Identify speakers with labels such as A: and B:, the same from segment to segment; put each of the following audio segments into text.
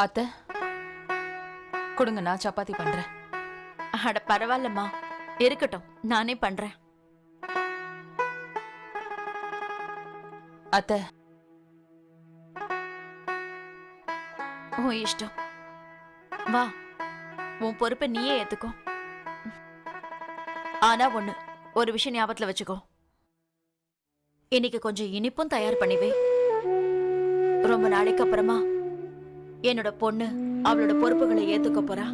A: அத்தை கொடுங்க, நான் சப்பாத்தி பண்றேன்.
B: அட பரவாயில்லம்மா, இருக்கட்டும், நானே பண்றேன்.
A: அத்தை
B: உன் இஷ்டம். வா, உன் பொறுப்பை நீயே ஏத்துக்கோ. ஆனா ஒண்ணு, ஒரு விஷயம் ஞாபகத்துல வச்சுக்கோ. இன்னைக்கு கொஞ்சம் இனிப்பும் தயார் பண்ணிவே. ரொம்ப நாளைக்கு அப்புறமா என்னோட பொண்ணு அவளோட பொறுப்புகளை ஏத்துக்க போறா.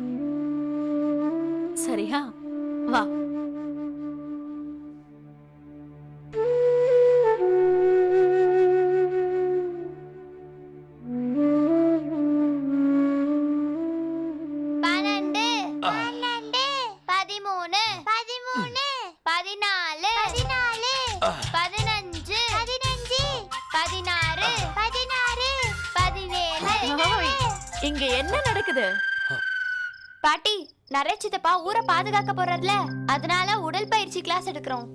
B: சரியா? வா. இங்க என்ன நடக்குது?
C: பாட்டி, நிறைய சித்தப்பா ஊரை பாதுகாக்க போறதுல, அதனால உடல் பயிற்சி கிளாஸ் எடுக்கிறோம்.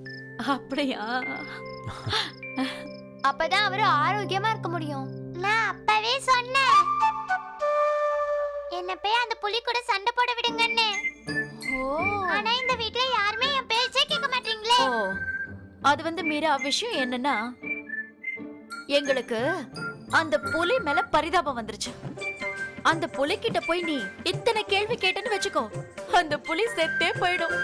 B: அப்படியா?
C: அப்பதான் அவரு ஆரோக்கியமா இருக்க முடியும். நான் அப்பவே சொன்னேன், என்ன போய் அந்த புலி கூட சண்டை போட விடுங்கன்னு. ஆனா இந்த வீட்ல யாருமே என் பேச்சே கேட்க மாட்டீங்களே.
B: அது மீரா, விஷயம் என்னன்னா, எங்களுக்கு அந்த புலி மேல பரிதாபம் வந்துருச்சு. அந்த புலி கிட்ட போய் நீ இத்தனை கேள்வி கேட்டேன்னு வச்சுக்கோ, அந்த புலி செத்தே போயிடும்.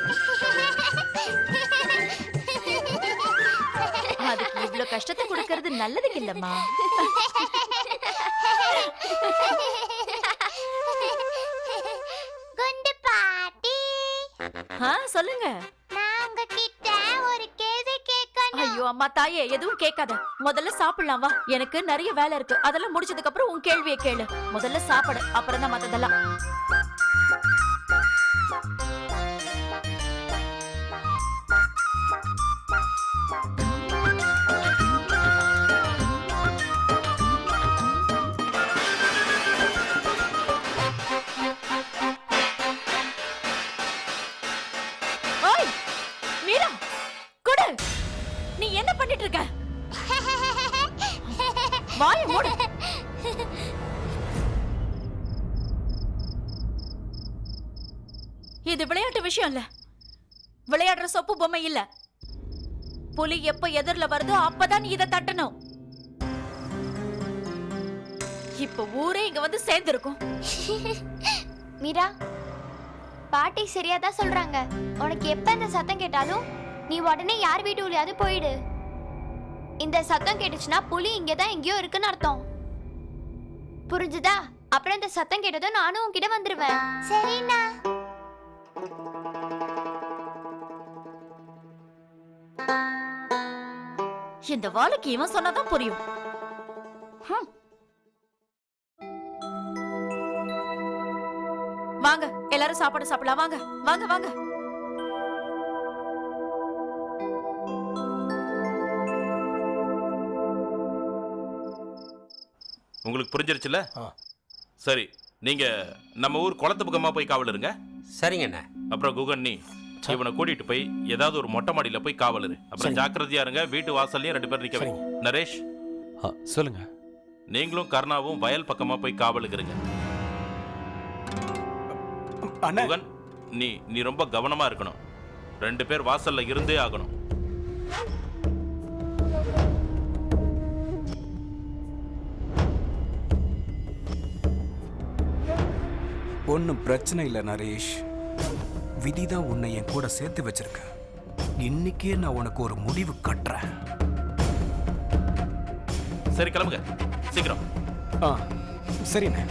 B: அதுக்கு இவ்ளோ கஷ்டத்தை கொடுக்கறது நல்லது இல்லம்மா.
C: குண்டு பாட்டி,
B: சொல்லுங்க.
C: நான் உங்ககிட்ட ஒரு கேள்வி கேட்கணும்.
B: ஐயோ அம்மா தாயே, எதுவும் கேட்காத. முதல்ல சாப்பிடலாம் வா. எனக்கு நிறைய வேலை இருக்கு. அதெல்லாம் முடிச்சதுக்கு அப்புறம் உன் கேள்வியை கேளு. முதல்ல சாப்பிடு, அப்புறம் தான் மத்ததெல்லாம். ஓய் மீரா, குடு. நீ என்ன பண்ணிட்டு இருக்க? வாயை மூடு. இது விளையாட்டு விஷயம் இல்ல. விளையாடுற சொப்பு பொம்மை இல்ல. புலி எப்ப எதிரில வருதோ அப்பதான் நீ இதை தட்டணும். இப்ப ஊரே இங்க வந்து சேர்ந்திருக்கும்.
C: மீரா, பாட்டி சரியாதான் சொல்றாங்க. உனக்கு எப்ப இந்த சத்தம் கேட்டாலும் நீ உடனே யார் வீட்டு உள்ளாவது போயிடு. இந்த சத்தம் கேட்டுச்சுன்னா புலி இங்கதான் எங்கேயோ இருக்குன்னு அர்த்தம். புரிஞ்சுதா? அப்புறம் இந்த சத்தம் கேட்டதும் நானும் உன்கிட்ட வந்துருவேன். சரிண்ணா.
B: இந்த வாளுக்கு இவன் சொன்னதான் புரியும். வாங்க எல்லாரும் சாப்பாடு சாப்பிடலாம். வாங்க வாங்க வாங்க.
D: உங்களுக்கு புரிஞ்சிருச்சுல? சரி, நீங்க நம்ம ஊர் குளத்து பக்கமா போய் காவல் இருங்க.
E: சரிங்கண்ணா.
D: அப்புறம் குகன், நீ இவனை கூட்டிட்டு போய் ஏதாவது ஒரு மொட்டை மாடியில போய் காவல் இரு. அப்புறம் ஜாக்கிரதையா இருங்க. வீட்டு வாசல்லயும் 2 பேர் நிக்க வைங்க. நரேஷ்,
F: சொல்லுங்க.
D: நீங்களும் கர்ணாவும் வயல் பக்கமா போய் காவலுக்கு இருங்க. குகன், நீ ரொம்ப கவனமா இருக்கணும். 2 பேர் வாசல்ல இருந்தே ஆகணும்.
F: ஒன்னும் பிரச்சனை இல்லை நரேஷ். விதிதான் உன்னை என் கூட சேர்த்து வச்சிருக்க. இன்னைக்கே நான் உனக்கு ஒரு முடிவு கட்டுறேன்.
D: சரி, கிளம்புங்க சீக்கிரம்.
F: சரிண்ணே.